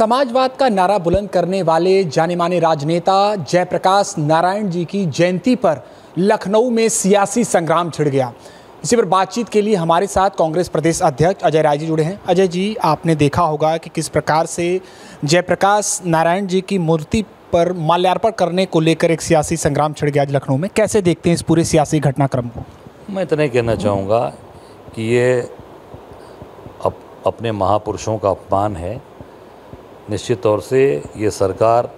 समाजवाद का नारा बुलंद करने वाले जाने माने राजनेता जयप्रकाश नारायण जी की जयंती पर लखनऊ में सियासी संग्राम छिड़ गया। इसी पर बातचीत के लिए हमारे साथ कांग्रेस प्रदेश अध्यक्ष अजय राय जी जुड़े हैं। अजय जी, आपने देखा होगा कि किस प्रकार से जयप्रकाश नारायण जी की मूर्ति पर माल्यार्पण करने को लेकर एक सियासी संग्राम छिड़ गया आज लखनऊ में। कैसे देखते हैं इस पूरे सियासी घटनाक्रम को? मैं इतना ही कहना चाहूँगा कि ये अपने महापुरुषों का अपमान है। निश्चित तौर से ये सरकार,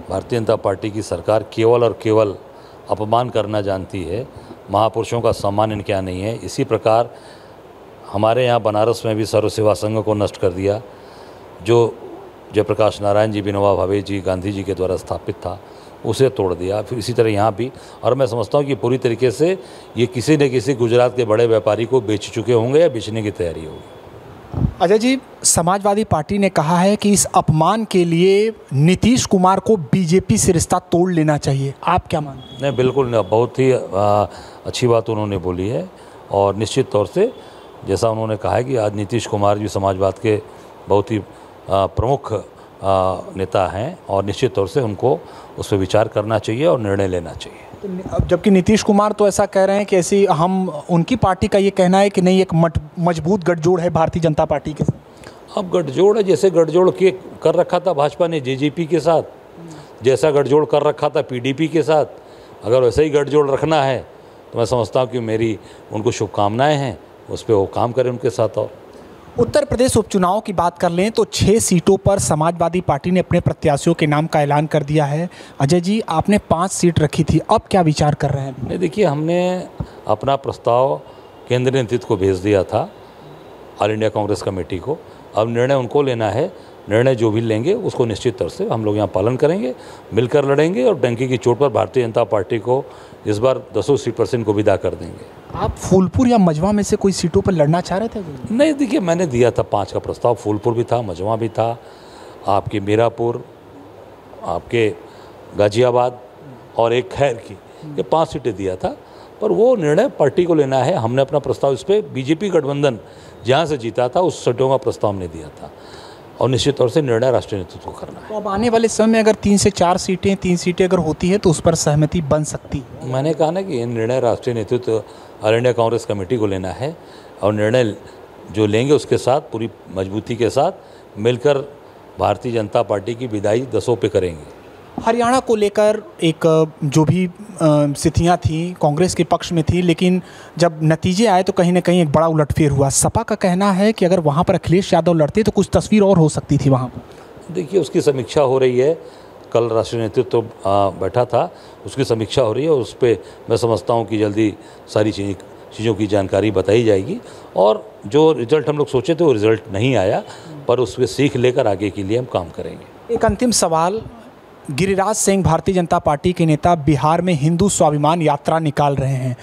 भारतीय जनता पार्टी की सरकार केवल और केवल अपमान करना जानती है, महापुरुषों का सम्मान इनके यहाँ नहीं है। इसी प्रकार हमारे यहाँ बनारस में भी सर्व सेवा संघ को नष्ट कर दिया, जो जयप्रकाश नारायण जी, विनोबा भावे जी, गांधी जी के द्वारा स्थापित था, उसे तोड़ दिया। फिर इसी तरह यहाँ भी, और मैं समझता हूँ कि पूरी तरीके से ये किसी न किसी गुजरात के बड़े व्यापारी को बेच चुके होंगे या बेचने की तैयारी होगी। अजय जी, समाजवादी पार्टी ने कहा है कि इस अपमान के लिए नीतीश कुमार को बीजेपी से रिश्ता तोड़ लेना चाहिए, आप क्या मानते हैं? नहीं, बिल्कुल नहीं, बहुत ही अच्छी बात उन्होंने बोली है। और निश्चित तौर से जैसा उन्होंने कहा है कि आज नीतीश कुमार जी समाजवाद के बहुत ही प्रमुख नेता हैं और निश्चित तौर से उनको उस पर विचार करना चाहिए और निर्णय लेना चाहिए। जबकि नीतीश कुमार तो ऐसा कह रहे हैं कि ऐसी उनकी पार्टी का ये कहना है कि नहीं, एक मजबूत गठजोड़ है भारतीय जनता पार्टी के साथ। अब गठजोड़ है, जैसे गठजोड़ कर रखा था भाजपा ने जेजेपी के साथ, जैसा गठजोड़ कर रखा था पीडीपी के साथ, अगर वैसे ही गठजोड़ रखना है तो मैं समझता हूँ कि मेरी उनको शुभकामनाएं हैं, उस पर वो काम करें उनके साथ। और उत्तर प्रदेश उपचुनाव की बात कर लें तो 6 सीटों पर समाजवादी पार्टी ने अपने प्रत्याशियों के नाम का ऐलान कर दिया है। अजय जी, आपने 5 सीट रखी थी, अब क्या विचार कर रहे हैं? देखिए, हमने अपना प्रस्ताव केंद्रीय नेतृत्व को भेज दिया था, ऑल इंडिया कांग्रेस कमेटी को। अब निर्णय उनको लेना है, निर्णय जो भी लेंगे उसको निश्चित तौर से हम लोग यहाँ पालन करेंगे, मिलकर लड़ेंगे और डंकी की चोट पर भारतीय जनता पार्टी को इस बार 10 सीट पर से इनको विदा कर देंगे। आप फूलपुर या मझवा में से कोई सीटों पर लड़ना चाह रहे थे? नहीं, देखिए, मैंने दिया था 5 का प्रस्ताव, फूलपुर भी था, मझवा भी था, आपके मीरापुर, आपके गाजियाबाद और एक खैर की, ये 5 सीटें दिया था। पर वो निर्णय पार्टी को लेना है। हमने अपना प्रस्ताव इस पर बीजेपी गठबंधन जहाँ से जीता था उस सीटों का प्रस्ताव हमने दिया था और निश्चित तौर से निर्णय राष्ट्रीय नेतृत्व को करना है। तो अब आने वाले समय में अगर 3 से 4 सीटें, 3 सीटें अगर होती है तो उस पर सहमति बन सकती है? मैंने कहा ना कि ये निर्णय राष्ट्रीय नेतृत्व ऑल इंडिया कांग्रेस कमेटी को लेना है और निर्णय जो लेंगे उसके साथ पूरी मजबूती के साथ मिलकर भारतीय जनता पार्टी की विदाई 10 पे करेंगे। हरियाणा को लेकर एक जो भी स्थितियाँ थी कांग्रेस के पक्ष में थी, लेकिन जब नतीजे आए तो कहीं ना कहीं एक बड़ा उलटफेर हुआ। सपा का कहना है कि अगर वहाँ पर अखिलेश यादव लड़ते तो कुछ तस्वीर और हो सकती थी वहाँ पर। देखिए, उसकी समीक्षा हो रही है, कल राष्ट्रीय नेतृत्व बैठा था, उसकी समीक्षा हो रही है और उस पर मैं समझता हूँ कि जल्दी सारी चीज़ों की जानकारी बताई जाएगी। और जो रिजल्ट हम लोग सोचे थे वो रिजल्ट नहीं आया, पर उस पर सीख लेकर आगे के लिए हम काम करेंगे। एक अंतिम सवाल, गिरिराज सिंह भारतीय जनता पार्टी के नेता बिहार में हिंदू स्वाभिमान यात्रा निकाल रहे हैं।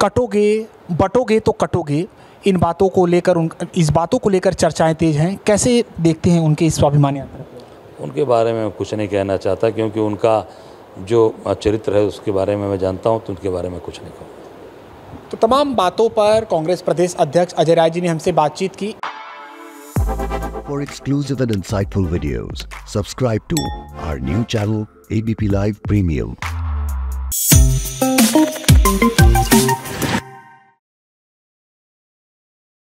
कटोगे बटोगे तो कटोगे, इन बातों को लेकर इस बातों को लेकर चर्चाएं तेज हैं। कैसे देखते हैं उनके इस स्वाभिमान यात्रा को? उनके बारे में कुछ नहीं कहना चाहता, क्योंकि उनका जो चरित्र है उसके बारे में मैं जानता हूं, तो उनके बारे में कुछ नहीं कहूँगा। तो तमाम बातों पर कांग्रेस प्रदेश अध्यक्ष अजय राय जी ने हमसे बातचीत की। For exclusive and insightful videos, subscribe to our new channel ABP Live Premium.